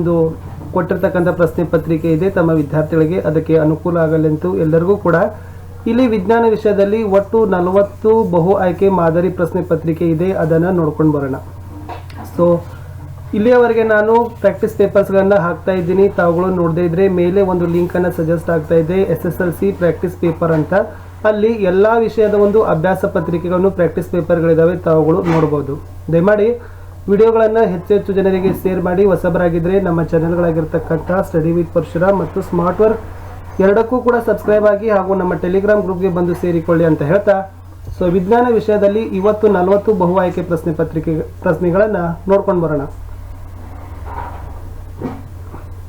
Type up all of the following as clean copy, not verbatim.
ಒಂದು ಕೊಟ್ಟಿರ್ತಕ್ಕಂಥ ಪ್ರಶ್ನೆ ಪತ್ರಿಕೆ ಇದೆ ತಮ್ಮ ವಿದ್ಯಾರ್ಥಿಗಳಿಗೆ, ಅದಕ್ಕೆ ಅನುಕೂಲ ಆಗಲೆಂದು ಎಲ್ಲರಿಗೂ ಕೂಡ ಇಲ್ಲಿ ವಿಜ್ಞಾನ ವಿಷಯದಲ್ಲಿ ಒಟ್ಟು 40 ಬಹು ಆಯ್ಕೆ ಮಾದರಿ ಪ್ರಶ್ನೆ ಪತ್ರಿಕೆ ಇದೆ, ಅದನ್ನು ನೋಡ್ಕೊಂಡು ಬರೋಣ. ಸೊ ಇಲ್ಲಿಯವರೆಗೆ ನಾನು ಪ್ರಾಕ್ಟೀಸ್ ಪೇಪರ್ಸ್ಗಳನ್ನು ಹಾಕ್ತಾ ಇದ್ದೀನಿ. ತಾವುಗಳು ನೋಡದೇ ಇದ್ರೆ ಮೇಲೆ ಒಂದು ಲಿಂಕನ್ನು ಸಜೆಸ್ಟ್ ಆಗ್ತಾ ಇದೆ, SSLC ಪ್ರಾಕ್ಟೀಸ್ ಪೇಪರ್ ಅಂತ. ಅಲ್ಲಿ ಎಲ್ಲ ವಿಷಯದ ಒಂದು ಅಭ್ಯಾಸ ಪತ್ರಿಕೆಗಳನ್ನು ಪ್ರಾಕ್ಟೀಸ್ ಪೇಪರ್ಗಳಿದ್ದಾವೆ, ತಾವುಗಳು ನೋಡ್ಬೋದು. ದಯಮಾಡಿ ವಿಡಿಯೋಗಳನ್ನು ಹೆಚ್ಚು ಜನರಿಗೆ ಶೇರ್ ಮಾಡಿ. ಹೊಸಬರಾಗಿದ್ದರೆ ನಮ್ಮ ಚಾನೆಲ್ಗಳಾಗಿರ್ತಕ್ಕಂಥ ಸ್ಟಡಿ ವಿತ್ ಪರಶುರಾಮ್ ಮತ್ತು ಸ್ಮಾರ್ಟ್ ವರ್ಕ್ ಎರಡಕ್ಕೂ ಕೂಡ ಸಬ್ಸ್ಕ್ರೈಬ್ ಆಗಿ ಹಾಗೂ ನಮ್ಮ ಟೆಲಿಗ್ರಾಮ್ ಗ್ರೂಪ್ಗೆ ಬಂದು ಸೇರಿಕೊಳ್ಳಿ ಅಂತ ಹೇಳ್ತಾ, ಸೊ ವಿಜ್ಞಾನ ವಿಷಯದಲ್ಲಿ ಇವತ್ತು 40 ಬಹು ಆಯ್ಕೆ ಪ್ರಶ್ನೆಗಳನ್ನು ನೋಡ್ಕೊಂಡು ಬರೋಣ.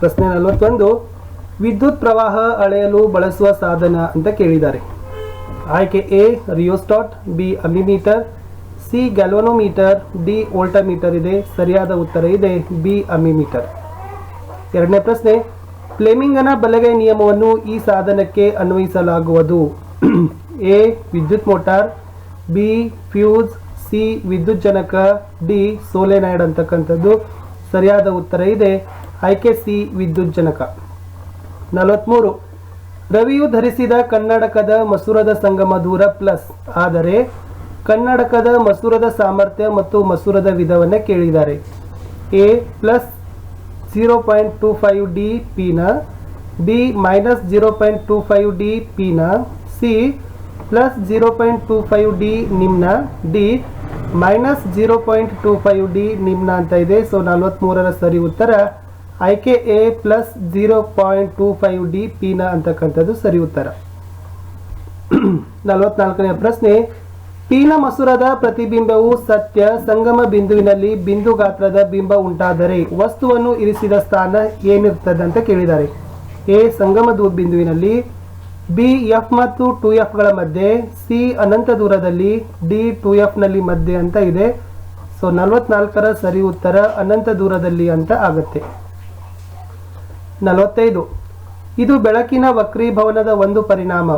ಪ್ರಶ್ನೆ 41, ವಿದ್ಯುತ್ ಪ್ರವಾಹ ಅಳೆಯಲು ಬಳಸುವ ಸಾಧನ ಅಂತ ಕೇಳಿದ್ದಾರೆ. ಆಯ್ಕೆ A rheostat, B ammeter, C galvanometer, D voltameter ಇದೆ. ಸರಿಯಾದ ಉತ್ತರ ಇದೆ ಬಿ ಅಮಿಮೀಟರ್. ಎರಡನೇ ಪ್ರಶ್ನೆ, ಫ್ಲೆಮಿಂಗನ ಬಲಗೈ ನಿಯಮವನ್ನು ಈ ಸಾಧನಕ್ಕೆ ಅನ್ವಯಿಸಲಾಗುವುದು. ಎ ವಿದ್ಯುತ್ ಮೋಟಾರ್, ಬಿ ಫ್ಯೂಸ್, ಸಿ ವಿದ್ಯುತ್ ಜನಕ, ಡಿ ಸೋಲೆನಾಯ್ಡ್ ಅಂತಕ್ಕಂಥದ್ದು. ಸರಿಯಾದ ಉತ್ತರ ಇದೆ ಆಯ್ಕೆ ಸಿ ವಿದ್ಯುತ್ ಜನಕ. 43, ರವಿಯು ಧರಿಸಿದ ಕನ್ನಡಕದ ಮಸೂರದ ಸಂಗಮ ದೂರ ಪ್ಲಸ್ ಆದರೆ ಕನ್ನಡಕದ ಮಸೂರದ ಸಾಮರ್ಥ್ಯ ಮತ್ತು ಮಸೂರದ ವಿಧವನ್ನು ಕೇಳಿದ್ದಾರೆ. ಎ ಪ್ಲಸ್ 0.25 ಡಿ ಪಿನ, ಬಿ ಮೈನಸ್ 0.25 ಡಿ ಪಿನ, ಸಿ ಪ್ಲಸ್ 0.25 ಡಿ ನಿಮ್ನ, ಡಿ ಮೈನಸ್ 0.25 ಡಿ ನಿಮ್ನ ಅಂತ ಇದೆ. ಸೊ 43ರ ಸರಿ ಉತ್ತರ ಆಯ್ಕೆ ಎ ಪ್ಲಸ್ 0.25 ಡಿ ಪಿನ ಅಂತಕ್ಕಂಥದ್ದು ಸರಿ ಉತ್ತರ. 44ನೇ ಪ್ರಶ್ನೆ, ಪಿನ ಮಸೂರದ ಪ್ರತಿಬಿಂಬವು ಸತ್ಯ ಸಂಗಮ ಬಿಂದುವಿನಲ್ಲಿ ಬಿಂದು ಗಾತ್ರದ ಬಿಂಬ ಉಂಟಾದರೆ ವಸ್ತುವನ್ನು ಇರಿಸಿದ ಸ್ಥಾನ ಏನಿರ್ತದೆ ಅಂತ ಕೇಳಿದ್ದಾರೆ. ಎ ಸಂಗಮ ಬಿಂದುವಿನಲ್ಲಿ, ಬಿ ಎಫ್ ಮತ್ತು 2F ಗಳ ಮಧ್ಯೆ, ಸಿ ಅನಂತ ದೂರದಲ್ಲಿ, ಡಿ 2F ನಲ್ಲಿ ಮಧ್ಯೆ ಅಂತ ಇದೆ. ಸೊ 44ರ ಸರಿ ಉತ್ತರ ಅನಂತ ದೂರದಲ್ಲಿ ಅಂತ ಆಗುತ್ತೆ. 45, ಇದು ಬೆಳಕಿನ ವಕ್ರೀಭವನದ ಒಂದು ಪರಿಣಾಮ.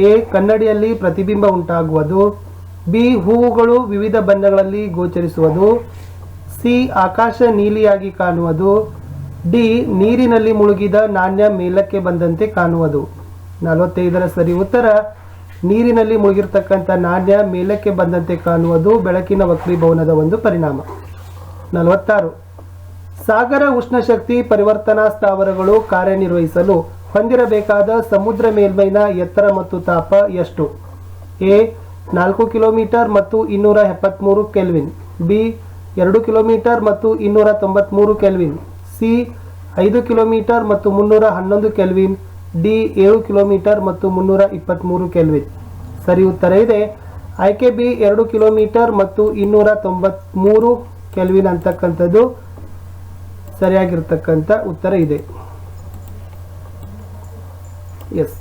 ಎ ಕನ್ನಡಿಯಲ್ಲಿ ಪ್ರತಿಬಿಂಬ ಉಂಟಾಗುವುದು, ಬಿ ಹೂವುಗಳು ವಿವಿಧ ಬಣ್ಣಗಳಲ್ಲಿ ಗೋಚರಿಸುವುದು, ಸಿ ಆಕಾಶ ನೀಲಿಯಾಗಿ ಕಾಣುವುದು, ಡಿ ನೀರಿನಲ್ಲಿ ಮುಳುಗಿದ ನಾಣ್ಯ ಮೇಲಕ್ಕೆ ಬಂದಂತೆ ಕಾಣುವುದು. 45ರ ಸರಿ ಉತ್ತರ ನೀರಿನಲ್ಲಿ ಮುಳುಗಿರ್ತಕ್ಕಂಥ ನಾಣ್ಯ ಮೇಲಕ್ಕೆ ಬಂದಂತೆ ಕಾಣುವುದು ಬೆಳಕಿನ ವಕ್ರೀಭವನದ ಒಂದು ಪರಿಣಾಮ. 46, ಸಾಗರ ಉಷ್ಣಶಕ್ತಿ ಪರಿವರ್ತನಾ ಸ್ಥಾವರಗಳು ಕಾರ್ಯನಿರ್ವಹಿಸಲು ಹೊಂದಿರಬೇಕಾದ ಸಮುದ್ರ ಮೇಲ್ಮೈನ ಎತ್ತರ ಮತ್ತು ತಾಪ ಎಷ್ಟು. ಎ 4 ಕಿಲೋಮೀಟರ್ ಮತ್ತು 273 ಕೆಲ್ವಿನ್, ಬಿ 2 ಕಿಲೋಮೀಟರ್ ಮತ್ತು 293 ಕೆಲ್ವಿನ್, ಸಿ 5 ಕಿಲೋಮೀಟರ್ ಮತ್ತು 311 ಕೆಲ್ವಿನ್, ಡಿ 7 ಕಿಲೋಮೀಟರ್ ಮತ್ತು 323 ಕೆಲ್ವಿನ್. ಸರಿ ಉತ್ತರ ಇದೆ ಆಯ್ಕೆ ಬಿ 2 ಕಿಲೋಮೀಟರ್ ಮತ್ತು 293 ಕೆಲ್ವಿನ್ ಅಂತಕ್ಕಂಥದ್ದು ಸರಿಯಾಗಿರ್ತಕ್ಕಂಥ ಉತ್ತರ ಇದೆ. ಎಸ್.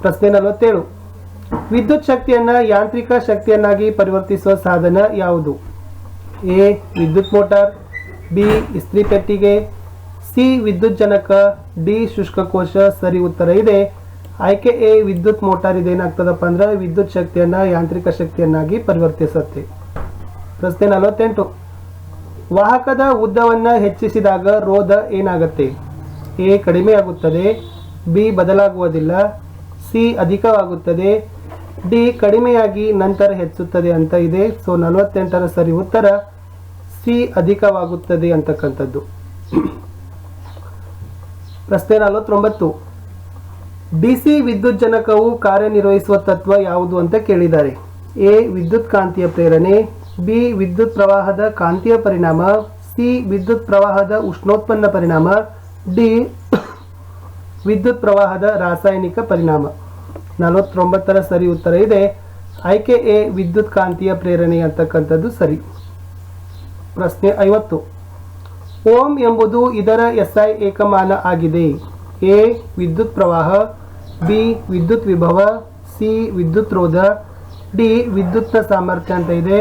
ಪ್ರಶ್ನೆ 47, ವಿದ್ಯುತ್ ಶಕ್ತಿಯನ್ನ ಯಾಂತ್ರಿಕ ಶಕ್ತಿಯನ್ನಾಗಿ ಪರಿವರ್ತಿಸುವ ಸಾಧನ ಯಾವುದು. ಎ ವಿದ್ಯುತ್ ಮೋಟಾರ್, ಬಿ ಇಸ್ತ್ರಿ ಪೆಟ್ಟಿಗೆ, ಸಿ ವಿದ್ಯುತ್ ಜನಕ, ಡಿ ಶುಷ್ಕಕೋಶ. ಸರಿ ಉತ್ತರ ಇದೆ ಆಯ್ಕೆ ಎ ವಿದ್ಯುತ್ ಮೋಟಾರ್. ಇದೇನಾಗ್ತದಪ್ಪ ಅಂದ್ರೆ ವಿದ್ಯುತ್ ಶಕ್ತಿಯನ್ನ ಯಾಂತ್ರಿಕ ಶಕ್ತಿಯನ್ನಾಗಿ ಪರಿವರ್ತಿಸುತ್ತೆ. ಪ್ರಶ್ನೆ 48, ವಾಹಕದ ಉದ್ದವನ್ನು ಹೆಚ್ಚಿಸಿದಾಗ ರೋಧ ಏನಾಗುತ್ತೆ. ಎ ಕಡಿಮೆ ಆಗುತ್ತದೆ, ಬಿ ಬದಲಾಗುವುದಿಲ್ಲ, ಸಿ ಅಧಿಕವಾಗುತ್ತದೆ, ಡಿ ಕಡಿಮೆಯಾಗಿ ನಂತರ ಹೆಚ್ಚುತ್ತದೆ ಅಂತ ಇದೆ. ಸೊ 48ರ ಸರಿ ಉತ್ತರ ಸಿ ಅಧಿಕವಾಗುತ್ತದೆ ಅಂತಕ್ಕಂಥದ್ದು. ಪ್ರಶ್ನೆ 49, ಡಿಸಿ ವಿದ್ಯುತ್ ಜನಕವು ಕಾರ್ಯನಿರ್ವಹಿಸುವ ತತ್ವ ಯಾವುದು ಅಂತ ಕೇಳಿದ್ದಾರೆ. ಎ ವಿದ್ಯುತ್ ಕಾಂತೀಯ ಪ್ರೇರಣೆ, ಬಿ ವಿದ್ಯುತ್ ಪ್ರವಾಹದ ಕಾಂತೀಯ ಪರಿಣಾಮ, ಸಿ ವಿದ್ಯುತ್ ಪ್ರವಾಹದ ಉಷ್ಣೋತ್ಪನ್ನ ಪರಿಣಾಮ, ಡಿ ವಿದ್ಯುತ್ ಪ್ರವಾಹದ ರಾಸಾಯನಿಕ ಪರಿಣಾಮ. 49ರ ಸರಿ ಉತ್ತರ ಇದೆ ಆಯ್ಕೆ ಎ ವಿದ್ಯುತ್ ಕಾಂತೀಯ ಪ್ರೇರಣೆ ಅಂತಕ್ಕಂಥದ್ದು ಸರಿ. ಪ್ರಶ್ನೆ 50, ಓಮ್ ಎಂಬುದು ಇದರ SI ಏಕಮಾನ ಆಗಿದೆ. ಎ ವಿದ್ಯುತ್ ಪ್ರವಾಹ, ಬಿ ವಿದ್ಯುತ್ ವಿಭವ, ಸಿ ವಿದ್ಯುತ್ ರೋಧ, ಡಿ ವಿದ್ಯುತ್ನ ಸಾಮರ್ಥ್ಯ ಅಂತ ಇದೆ.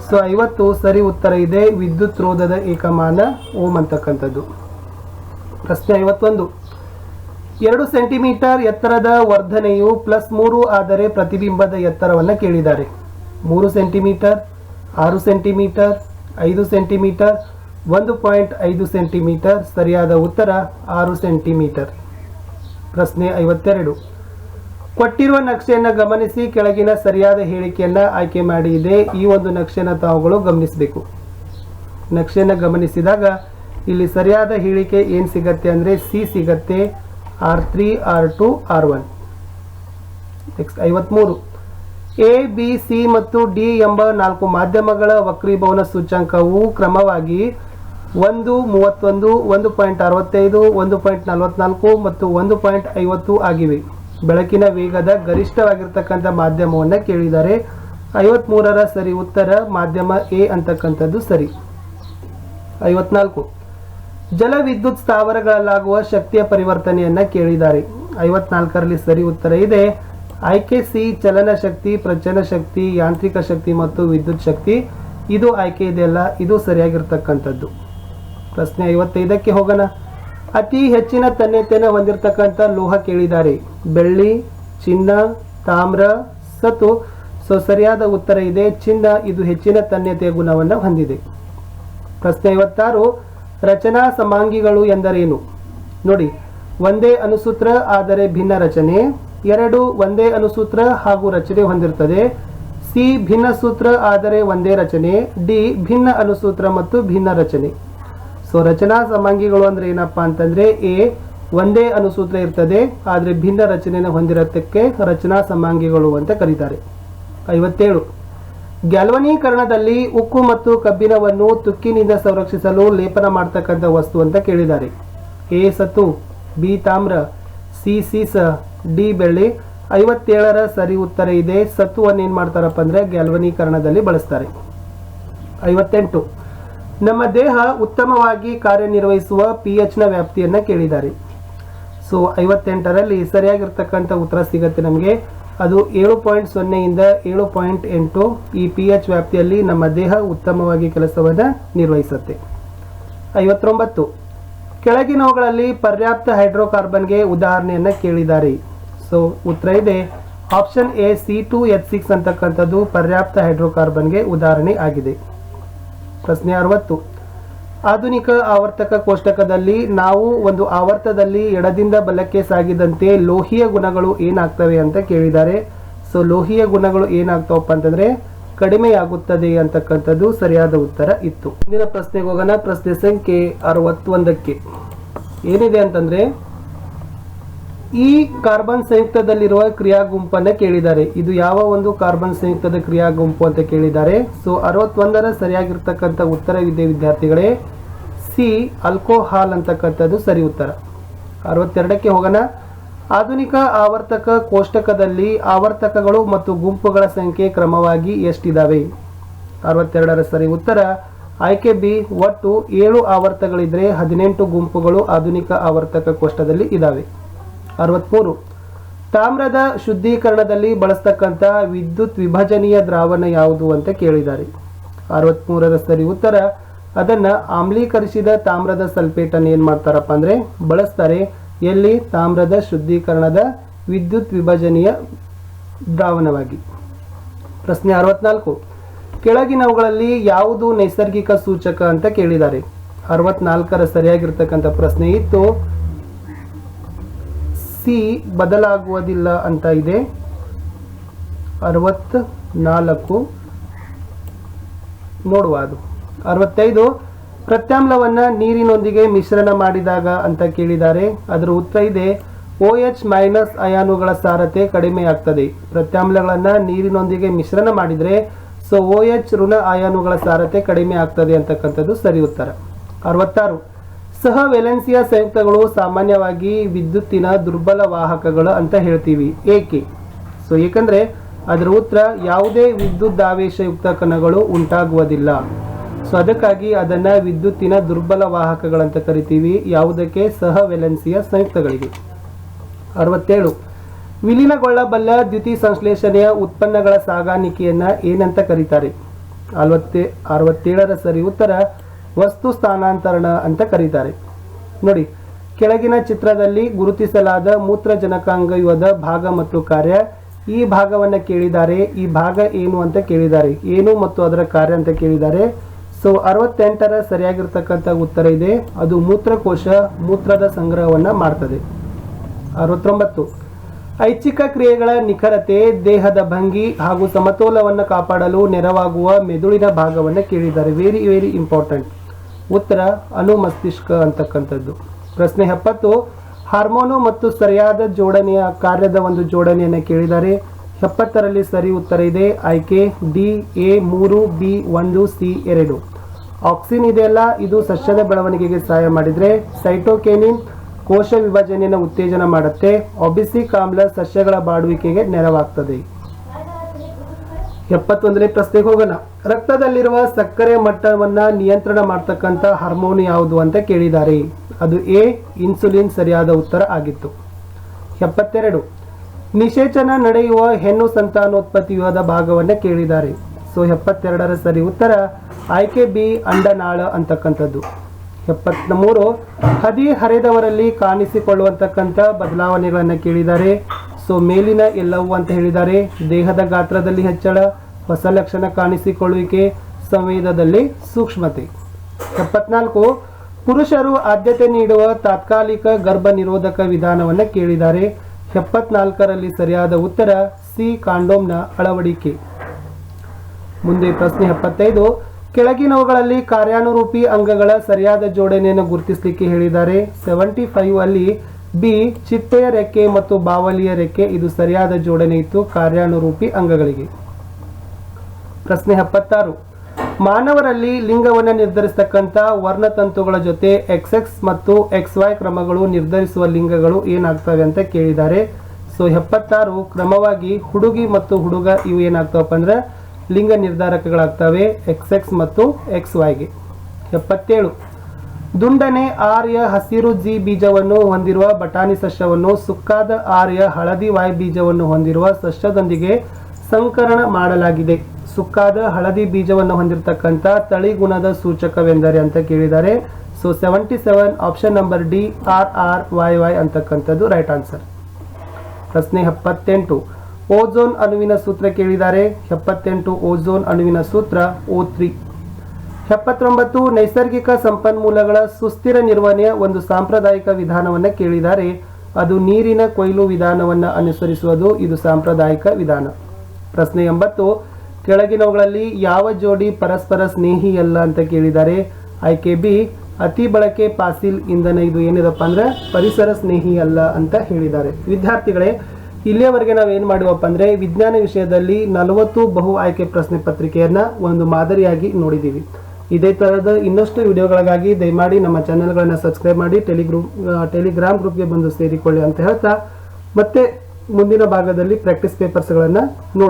ಸೊ 50 ಸರಿ ಉತ್ತರ ಇದೆ ವಿದ್ಯುತ್ ರೋಧದ ಏಕಮಾನ ಓಮ್ ಅಂತಕ್ಕಂಥದ್ದು. ಪ್ರಶ್ನೆ 51, 2 ಸೆಂಟಿಮೀಟರ್ ಎತ್ತರದ ವರ್ಧನೆಯು +3 ಆದರೆ ಪ್ರತಿಬಿಂಬದ ಎತ್ತರವನ್ನು ಕೇಳಿದ್ದಾರೆ. 3 ಸೆಂಟಿಮೀಟರ್, 6 ಸೆಂಟಿಮೀಟರ್, 5 ಸೆಂಟಿಮೀಟರ್, 1.5 ಸೆಂಟಿಮೀಟರ್. ಸರಿಯಾದ ಉತ್ತರ 6 ಸೆಂಟಿಮೀಟರ್. ಪ್ರಶ್ನೆ 52. ಕೊಟ್ಟಿರುವ ನಕ್ಷೆಯನ್ನು ಗಮನಿಸಿ ಕೆಳಗಿನ ಸರಿಯಾದ ಹೇಳಿಕೆಯನ್ನು ಆಯ್ಕೆ ಮಾಡಿ ಇದೆ. ಈ ಒಂದು ನಕ್ಷೆಯನ್ನು ತಾವುಗಳು ಗಮನಿಸಬೇಕು. ನಕ್ಷೆಯನ್ನು ಗಮನಿಸಿದಾಗ ಇಲ್ಲಿ ಸರಿಯಾದ ಹೇಳಿಕೆ ಏನು ಸಿಗತ್ತೆ ಅಂದರೆ ಸಿ ಸಿಗತ್ತೆ, R3 R2 R1. Next 53. A B C ಮತ್ತು ಡಿ ಎಂಬ 4 ಮಾಧ್ಯಮಗಳ ವಕ್ರೀಭವನ ಸೂಚ್ಯಂಕವು ಕ್ರಮವಾಗಿ 1.31, 1.65, 1.44 ಮತ್ತು 1.50 ಆಗಿವೆ. ಬೆಳಕಿನ ವೇಗದ ಗರಿಷ್ಠವಾಗಿರ್ತಕ್ಕಂಥ ಮಾಧ್ಯಮವನ್ನು ಕೇಳಿದ್ದಾರೆ. 53ರ ಸರಿ ಉತ್ತರ ಮಾಧ್ಯಮ ಎ ಅಂತಕ್ಕಂಥದ್ದು ಸರಿ. 54. ಜಲವಿದ್ಯುತ್ ಸ್ಥಾವರಗಳಲ್ಲಾಗುವ ಶಕ್ತಿಯ ಪರಿವರ್ತನೆಯನ್ನು ಕೇಳಿದ್ದಾರೆ. 54ರಲ್ಲಿ ಸರಿ ಉತ್ತರ ಇದೆ ಆಯ್ಕೆ ಸಿ, ಚಲನ ಶಕ್ತಿ, ಪ್ರಚನ ಶಕ್ತಿ, ಯಾಂತ್ರಿಕ ಶಕ್ತಿ ಮತ್ತು ವಿದ್ಯುತ್ ಶಕ್ತಿ. ಇದು ಆಯ್ಕೆ ಇದೆಯಲ್ಲ, ಇದು ಸರಿಯಾಗಿರ್ತಕ್ಕಂಥದ್ದು. ಪ್ರಶ್ನೆ 55ಕ್ಕೆ ಹೋಗೋಣ. ಅತಿ ಹೆಚ್ಚಿನ ತನ್ಯತೆಯನ್ನು ಹೊಂದಿರತಕ್ಕಂಥ ಲೋಹ ಕೇಳಿದ್ದಾರೆ. ಬೆಳ್ಳಿ, ಚಿನ್ನ, ತಾಮ್ರ, ಸತು. ಸೊ ಸರಿಯಾದ ಉತ್ತರ ಇದೆ ಚಿನ್ನ. ಇದು ಹೆಚ್ಚಿನ ತನ್ಯತೆಯ ಗುಣವನ್ನು ಹೊಂದಿದೆ. ಪ್ರಶ್ನೆ 56. ರಚನಾ ಸಮಾಂಗಿಗಳು ಎಂದರೇನು? ನೋಡಿ, ಒಂದೇ ಅನುಸೂತ್ರ ಆದರೆ ಭಿನ್ನ ರಚನೆ. 2 ಒಂದೇ ಅನುಸೂತ್ರ ಹಾಗೂ ರಚನೆ ಹೊಂದಿರುತ್ತದೆ. ಸಿ ಭಿನ್ನ ಸೂತ್ರ ಆದರೆ ಒಂದೇ ರಚನೆ. ಡಿ ಭಿನ್ನ ಅನುಸೂತ್ರ ಮತ್ತು ಭಿನ್ನ ರಚನೆ. ಸೊ ರಚನಾ ಸಮಾಂಗಿಗಳು ಅಂದ್ರೆ ಏನಪ್ಪಾ ಅಂತಂದ್ರೆ ಎ ಒಂದೇ ಅನುಸೂತ್ರ ಇರ್ತದೆ ಆದರೆ ಭಿನ್ನ ರಚನೆಯನ್ನು ಹೊಂದಿರೋದಕ್ಕೆ ರಚನಾ ಸಮಾಂಗಿಗಳು ಅಂತ ಕರೀತಾರೆ. 57. ಗ್ಯಾಲ್ವನೀಕರಣದಲ್ಲಿ ಉಕ್ಕು ಮತ್ತು ಕಬ್ಬಿಣವನ್ನು ತುಕ್ಕಿನಿಂದ ಸಂರಕ್ಷಿಸಲು ಲೇಪನ ಮಾಡತಕ್ಕಂಥ ವಸ್ತು ಅಂತ ಕೇಳಿದ್ದಾರೆ. ಎ ಸತು, ಬಿ ತಾಮ್ರ, ಸಿ ಸೀಸ, ಡಿ ಬೆಳ್ಳಿ. 57ರ ಸರಿ ಉತ್ತರ ಇದೆ ಸತುವನ್ನು ಏನು ಮಾಡ್ತಾರಪ್ಪ ಅಂದರೆ ಗ್ಯಾಲ್ವನೀಕರಣದಲ್ಲಿ ಬಳಸ್ತಾರೆ. 58. ನಮ್ಮ ದೇಹ ಉತ್ತಮವಾಗಿ ಕಾರ್ಯನಿರ್ವಹಿಸುವ pHನ ವ್ಯಾಪ್ತಿಯನ್ನು ಕೇಳಿದ್ದಾರೆ. ಸೊ 58ರಲ್ಲಿ ಸರಿಯಾಗಿರ್ತಕ್ಕಂಥ ಉತ್ತರ ಸಿಗುತ್ತೆ ನಮಗೆ. ಅದು 7.0 ಇಂದ 7.8. ಈ pH ವ್ಯಾಪ್ತಿಯಲ್ಲಿ ನಮ್ಮ ದೇಹ ಉತ್ತಮವಾಗಿ ಕೆಲಸವನ್ನು ನಿರ್ವಹಿಸುತ್ತೆ. 59. ಕೆಳಗಿನವುಗಳಲ್ಲಿ ಪರ್ಯಾಪ್ತ ಹೈಡ್ರೋಕಾರ್ಬನ್ಗೆ ಉದಾಹರಣೆಯನ್ನು ಕೇಳಿದ್ದಾರೆ. ಸೊ ಉತ್ತರ ಇದೆ ಆಪ್ಷನ್ ಎ C2H6 ಅಂತಕ್ಕಂಥದ್ದು ಪರ್ಯಾಪ್ತ ಹೈಡ್ರೋಕಾರ್ಬನ್ಗೆ ಉದಾಹರಣೆ ಆಗಿದೆ. ಪ್ರಶ್ನೆ 60. ಆಧುನಿಕ ಆವರ್ತಕ ಕೋಷ್ಟಕದಲ್ಲಿ ನಾವು ಒಂದು ಆವರ್ತದಲ್ಲಿ ಎಡದಿಂದ ಬಲಕ್ಕೆ ಸಾಗಿದಂತೆ ಲೋಹೀಯ ಗುಣಗಳು ಏನಾಗ್ತವೆ ಅಂತ ಕೇಳಿದ್ದಾರೆ. ಸೊ ಲೋಹೀಯ ಗುಣಗಳು ಏನಾಗ್ತಾವಪ್ಪ ಅಂತಂದ್ರೆ ಕಡಿಮೆಯಾಗುತ್ತದೆ ಅಂತಕ್ಕಂಥದ್ದು ಸರಿಯಾದ ಉತ್ತರ ಇತ್ತು. ಮುಂದಿನ ಪ್ರಶ್ನೆಗೆ ಹೋಗೋಣ. ಪ್ರಶ್ನೆ ಸಂಖ್ಯೆ 61ಕ್ಕೆ ಏನಿದೆ ಅಂತಂದ್ರೆ ಈ ಕಾರ್ಬನ್ ಸಂಯುಕ್ತದಲ್ಲಿರುವ ಕ್ರಿಯಾ ಗುಂಪನ್ನು ಕೇಳಿದ್ದಾರೆ. ಇದು ಯಾವ ಒಂದು ಕಾರ್ಬನ್ ಸಂಯುಕ್ತದ ಕ್ರಿಯಾ ಗುಂಪು ಅಂತ ಕೇಳಿದ್ದಾರೆ. ಸೊ 61ರ ಸರಿಯಾಗಿರ್ತಕ್ಕಂಥ ಉತ್ತರವಿದೆ ವಿದ್ಯಾರ್ಥಿಗಳೇ ಸಿ ಆಲ್ಕೋಹಾಲ್ ಅಂತಕ್ಕಂಥದ್ದು ಸರಿ ಉತ್ತರ. 62ಕ್ಕೆ ಹೋಗೋಣ. ಆಧುನಿಕ ಆವರ್ತಕ ಕೋಷ್ಟಕದಲ್ಲಿ ಆವರ್ತಕಗಳು ಮತ್ತು ಗುಂಪುಗಳ ಸಂಖ್ಯೆ ಕ್ರಮವಾಗಿ ಎಷ್ಟಿದ್ದಾವೆ? 62ರ ಸರಿ ಉತ್ತರ ಆಯ್ಕೆ ಬಿ. ಒಟ್ಟು 7 ಆವರ್ತಕಗಳಿದ್ರೆ 18 ಗುಂಪುಗಳು ಆಧುನಿಕ ಆವರ್ತಕ ಕೋಷ್ಟಕದಲ್ಲಿ ಇದ್ದಾವೆ. 63. ತಾಮ್ರದ ಶುದ್ಧೀಕರಣದಲ್ಲಿ ಬಳಸ್ತಕ್ಕಂಥ ವಿದ್ಯುತ್ ವಿಭಜನೀಯ ದ್ರಾವಣ ಯಾವುದು ಅಂತ ಕೇಳಿದ್ದಾರೆ. 63ರ ಸರಿ ಉತ್ತರ ಅದನ್ನ ಆಮ್ಲೀಕರಿಸಿದ ತಾಮ್ರದ ಸಲ್ಫೇಟ್ ಅನ್ನು ಏನ್ ಮಾಡ್ತಾರಪ್ಪ ಅಂದ್ರೆ ಬಳಸ್ತಾರೆ. ಎಲ್ಲಿ? ತಾಮ್ರದ ಶುದ್ಧೀಕರಣದ ವಿದ್ಯುತ್ ವಿಭಜನೀಯ ದ್ರಾವಣವಾಗಿ. ಪ್ರಶ್ನೆ 64. ಕೆಳಗಿನವುಗಳಲ್ಲಿ ಯಾವುದು ನೈಸರ್ಗಿಕ ಸೂಚಕ ಅಂತ ಕೇಳಿದ್ದಾರೆ. 64ರ ಸರಿಯಾಗಿರ್ತಕ್ಕಂಥ ಪ್ರಶ್ನೆ ಇತ್ತು ಸಿ ಬದಲಾಗುವುದಿಲ್ಲ ಅಂತ ಇದೆ. 64 ನೋಡುವ. ಅದು 65. ಪ್ರತ್ಯಾಮ್ಲವನ್ನು ನೀರಿನೊಂದಿಗೆ ಮಿಶ್ರಣ ಮಾಡಿದಾಗ ಅಂತ ಕೇಳಿದ್ದಾರೆ. ಅದರ ಉತ್ತರ ಇದೆ OH- ಅಯಾನುಗಳ ಸಾರತೆ ಕಡಿಮೆಯಾಗ್ತದೆ. ಪ್ರತ್ಯಾಮ್ಲಗಳನ್ನು ನೀರಿನೊಂದಿಗೆ ಮಿಶ್ರಣ ಮಾಡಿದರೆ ಸೊ OH ಋಣ ಅಯಾನುಗಳ ಸಾರತೆ ಕಡಿಮೆ ಆಗ್ತದೆ ಅಂತಕ್ಕಂಥದ್ದು ಸರಿ ಉತ್ತರ. 66. ಸಹ ವೇಲೆನ್ಸಿಯ ಸಂಯುಕ್ತಗಳು ಸಾಮಾನ್ಯವಾಗಿ ವಿದ್ಯುತ್ತಿನ ದುರ್ಬಲ ವಾಹಕಗಳು ಅಂತ ಹೇಳ್ತೀವಿ. ಏಕೆ? ಸೊ ಏಕೆಂದರೆ ಅದರ ಉತ್ತರ ಯಾವುದೇ ವಿದ್ಯುದಾವೇಶಯುಕ್ತ ಕಣಗಳು ಉಂಟಾಗುವುದಿಲ್ಲ. ಸೊ ಅದಕ್ಕಾಗಿ ಅದನ್ನು ವಿದ್ಯುತ್ತಿನ ದುರ್ಬಲ ವಾಹಕಗಳಂತ ಕರಿತೀವಿ. ಯಾವುದಕ್ಕೆ? ಸಹ ವೇಲೆನ್ಸಿಯ ಸಂಯುಕ್ತಗಳಿಗೆ. 67. ವಿಲೀನಗೊಳ್ಳಬಲ್ಲ ದ್ಯುತಿ ಸಂಶ್ಲೇಷಣೆಯ ಉತ್ಪನ್ನಗಳ ಸಾಗಾಣಿಕೆಯನ್ನು ಏನಂತ ಕರೀತಾರೆ? 67ರ ಸರಿ ಉತ್ತರ ವಸ್ತು ಸ್ಥಾನಾಂತರಣ ಅಂತ ಕರೀತಾರೆ. ನೋಡಿ, ಕೆಳಗಿನ ಚಿತ್ರದಲ್ಲಿ ಗುರುತಿಸಲಾದ ಮೂತ್ರಜನಕಾಂಗವ್ಯೂಹದ ಭಾಗ ಮತ್ತು ಕಾರ್ಯ. ಈ ಭಾಗವನ್ನು ಕೇಳಿದ್ದಾರೆ. ಈ ಭಾಗ ಏನು ಅಂತ ಕೇಳಿದ್ದಾರೆ. ಏನು ಮತ್ತು ಅದರ ಕಾರ್ಯ ಅಂತ ಕೇಳಿದ್ದಾರೆ. ಸೊ 68ರ ಸರಿಯಾಗಿರ್ತಕ್ಕಂಥ ಉತ್ತರ ಇದೆ, ಅದು ಮೂತ್ರಕೋಶ ಮೂತ್ರದ ಸಂಗ್ರಹವನ್ನು ಮಾಡ್ತದೆ. 69 ಐಚ್ಛಿಕ ಕ್ರಿಯೆಗಳ ನಿಖರತೆ ದೇಹದ ಭಂಗಿ ಹಾಗೂ ಸಮತೋಲವನ್ನು ಕಾಪಾಡಲು ನೆರವಾಗುವ ಮೆದುಳಿನ ಭಾಗವನ್ನು ಕೇಳಿದ್ದಾರೆ. Very very important. ಉತ್ತರ ಅನುಮಸ್ತಿಷ್ಕ ಅಂತಕ್ಕಂಥದ್ದು. ಪ್ರಶ್ನೆ 70 ಹಾರ್ಮೋನು ಮತ್ತು ಸರಿಯಾದ ಜೋಡಣೆಯ ಕಾರ್ಯದ ಒಂದು ಜೋಡಣೆಯನ್ನು ಕೇಳಿದ್ದಾರೆ. 70ರಲ್ಲಿ ಸರಿ ಉತ್ತರ ಇದೆ ಆಯ್ಕೆ D, A3, B1, C2. Auxin ಇದೆಯಲ್ಲ, ಇದು ಸಸ್ಯದ ಬೆಳವಣಿಗೆಗೆ ಸಹಾಯ ಮಾಡಿದರೆ ಸೈಟೋಕೆನಿನ್ ಕೋಶ ವಿಭಜನೆಯನ್ನು ಉತ್ತೇಜನ ಮಾಡುತ್ತೆ. ಒಬಿಸಿಕ್ ಆಮ್ಲ ಸಸ್ಯಗಳ ಬಾಡುವಿಕೆಗೆ ನೆರವಾಗ್ತದೆ. 71ನೇ ಪ್ರಶ್ನೆಗೆ ಹೋಗೋಣ. ರಕ್ತದಲ್ಲಿರುವ ಸಕ್ಕರೆ ಮಟ್ಟವನ್ನು ನಿಯಂತ್ರಣ ಮಾಡ್ತಕ್ಕಂಥ ಹಾರ್ಮೋನ್ ಯಾವುದು ಅಂತ ಕೇಳಿದ್ದಾರೆ. ಅದು ಎ ಇನ್ಸುಲಿನ್ ಸರಿಯಾದ ಉತ್ತರ ಆಗಿತ್ತು. 72 ನಿಷೇಚನ ನಡೆಯುವ ಹೆಣ್ಣು ಸಂತಾನೋತ್ಪತ್ತಿಯಾದ ಭಾಗವನ್ನು ಕೇಳಿದ್ದಾರೆ. ಸೊ 72ರ ಸರಿ ಉತ್ತರ ಆಯ್ಕೆ ಬಿ ಅಂಡನಾಳ ಅಂತಕ್ಕಂಥದ್ದು. 73 ಹದಿಹರೆಯದವರಲ್ಲಿ ಕಾಣಿಸಿಕೊಳ್ಳುವಂತಕ್ಕಂಥ ಬದಲಾವಣೆಗಳನ್ನು ಕೇಳಿದ್ದಾರೆ. ಸೊ ಮೇಲಿನ ಎಲ್ಲವೂ ಅಂತ ಹೇಳಿದ್ದಾರೆ. ದೇಹದ ಗಾತ್ರದಲ್ಲಿ ಹೆಚ್ಚಳ, ಹೊಸ ಲಕ್ಷಣ ಕಾಣಿಸಿಕೊಳ್ಳುವಿಕೆ, ಸಂವೇದದಲ್ಲಿ ಸೂಕ್ಷ್ಮತೆ. 74 ಪುರುಷರು ಆದ್ಯತೆ ನೀಡುವ ತಾತ್ಕಾಲಿಕ ಗರ್ಭ ನಿರೋಧಕ ವಿಧಾನವನ್ನು ಕೇಳಿದ್ದಾರೆ. 74ರಲ್ಲಿ ಸರಿಯಾದ ಉತ್ತರ ಸಿ ಕಾಂಡೋಮ್ನ ಅಳವಡಿಕೆ. ಮುಂದೆ ಪ್ರಶ್ನೆ 75 ಕೆಳಗಿನವುಗಳಲ್ಲಿ ಕಾರ್ಯಾನುರೂಪಿ ಅಂಗಗಳ ಸರಿಯಾದ ಜೋಡಣೆಯನ್ನು ಗುರುತಿಸಲಿಕ್ಕೆ ಹೇಳಿದ್ದಾರೆ. 75 ಅಲ್ಲಿ ಬಿ ಚಿಟ್ಟೆಯ ರೆಕ್ಕೆ ಮತ್ತು ಬಾವಲಿಯ ರೆಕ್ಕೆ ಇದು ಸರಿಯಾದ ಜೋಡಣೆ ಇತ್ತು ಕಾರ್ಯಾನುರೂಪಿ ಅಂಗಗಳಿಗೆ. ಪ್ರಶ್ನೆ 76 ಮಾನವರಲ್ಲಿ ಲಿಂಗವನ್ನು ನಿರ್ಧರಿಸತಕ್ಕಂಥ ವರ್ಣತಂತುಗಳ ಜೊತೆ XX ಮತ್ತು XY ಕ್ರಮಗಳು ನಿರ್ಧರಿಸುವ ಲಿಂಗಗಳು ಏನಾಗ್ತವೆ ಅಂತ ಕೇಳಿದ್ದಾರೆ. ಸೊ 76 ಕ್ರಮವಾಗಿ ಹುಡುಗಿ ಮತ್ತು ಹುಡುಗ ಇವು ಏನಾಗ್ತವಪ್ಪ ಅಂದ್ರೆ ಲಿಂಗ ನಿರ್ಧಾರಕಗಳಾಗ್ತವೆ XX ಮತ್ತು XYಗೆ. 77 ದುಂಡನೆ ಆರ್ಯ ಹಸಿರು ಜಿ ಬೀಜವನ್ನು ಹೊಂದಿರುವ ಬಟಾಣಿ ಸಸ್ಯವನ್ನು ಸುಕ್ಕಾದ ಆರ್ಯ ಹಳದಿ ವಾಯ್ ಬೀಜವನ್ನು ಹೊಂದಿರುವ ಸಸ್ಯದೊಂದಿಗೆ ಸಂಕರಣ ಮಾಡಲಾಗಿದೆ. ಸುಕ್ಕಾದ ಹಳದಿ ಬೀಜವನ್ನು ಹೊಂದಿರತಕ್ಕಂಥ ತಳಿಗುಣದ ಸೂಚಕವೆಂದರೆ ಅಂತ ಕೇಳಿದ್ದಾರೆ. So 77 option number D RRYY ಅಂತಕ್ಕಂಥದ್ದು ರೈಟ್ ಆನ್ಸರ್. ಪ್ರಶ್ನೆ 78 ಓಝೋನ್ ಅಣುವಿನ ಸೂತ್ರ ಕೇಳಿದ್ದಾರೆ. 78 ಓಝೋನ್ ಅಣುವಿನ ಸೂತ್ರ O3. 79 ನೈಸರ್ಗಿಕ ಸಂಪನ್ಮೂಲಗಳ ಸುಸ್ಥಿರ ನಿರ್ವಹಣೆಯ ಒಂದು ಸಾಂಪ್ರದಾಯಿಕ ವಿಧಾನವನ್ನು ಕೇಳಿದ್ದಾರೆ. ಅದು ನೀರಿನ ಕೊಯ್ಲು ವಿಧಾನವನ್ನು ಅನುಸರಿಸುವುದು, ಇದು ಸಾಂಪ್ರದಾಯಿಕ ವಿಧಾನ. ಪ್ರಶ್ನೆ 80 ಕೆಳಗಿನವುಗಳಲ್ಲಿ ಯಾವ ಜೋಡಿ ಪರಸ್ಪರ ಸ್ನೇಹಿಯಲ್ಲ ಅಂತ ಕೇಳಿದ್ದಾರೆ. ಆಯ್ಕೆ ಬಿ ಅತಿ ಬಳಕೆ ಫಾಸಿಲ್ ಇಂಧನ ಇದು ಏನಿದಪ್ಪ ಅಂದ್ರೆ ಪರಿಸರ ಸ್ನೇಹಿ ಅಲ್ಲ ಅಂತ ಹೇಳಿದ್ದಾರೆ. ವಿದ್ಯಾರ್ಥಿಗಳೇ, ಇಲ್ಲಿಯವರೆಗೆ ನಾವೇನು ಮಾಡುವಪ್ಪ ಅಂದರೆ ವಿಜ್ಞಾನ ವಿಷಯದಲ್ಲಿ 40 ಬಹು ಆಯ್ಕೆ ಪ್ರಶ್ನೆ ಪತ್ರಿಕೆಯನ್ನು ಒಂದು ಮಾದರಿಯಾಗಿ ನೋಡಿದ್ದೀವಿ. ಇದೇ ಥರದ ಇನ್ನಷ್ಟು ವಿಡಿಯೋಗಳಿಗಾಗಿ ದಯಮಾಡಿ ನಮ್ಮ ಚಾನೆಲ್ಗಳನ್ನು ಸಬ್ಸ್ಕ್ರೈಬ್ ಮಾಡಿ ಟೆಲಿಗ್ರಾಮ್ ಗ್ರೂಪ್ಗೆ ಬಂದು ಸೇರಿಕೊಳ್ಳಿ ಅಂತ ಹೇಳ್ತಾ ಮತ್ತೆ ಮುಂದಿನ ಭಾಗದಲ್ಲಿ ಪ್ರಾಕ್ಟೀಸ್ ಪೇಪರ್ಸ್ಗಳನ್ನು ನೋಡು.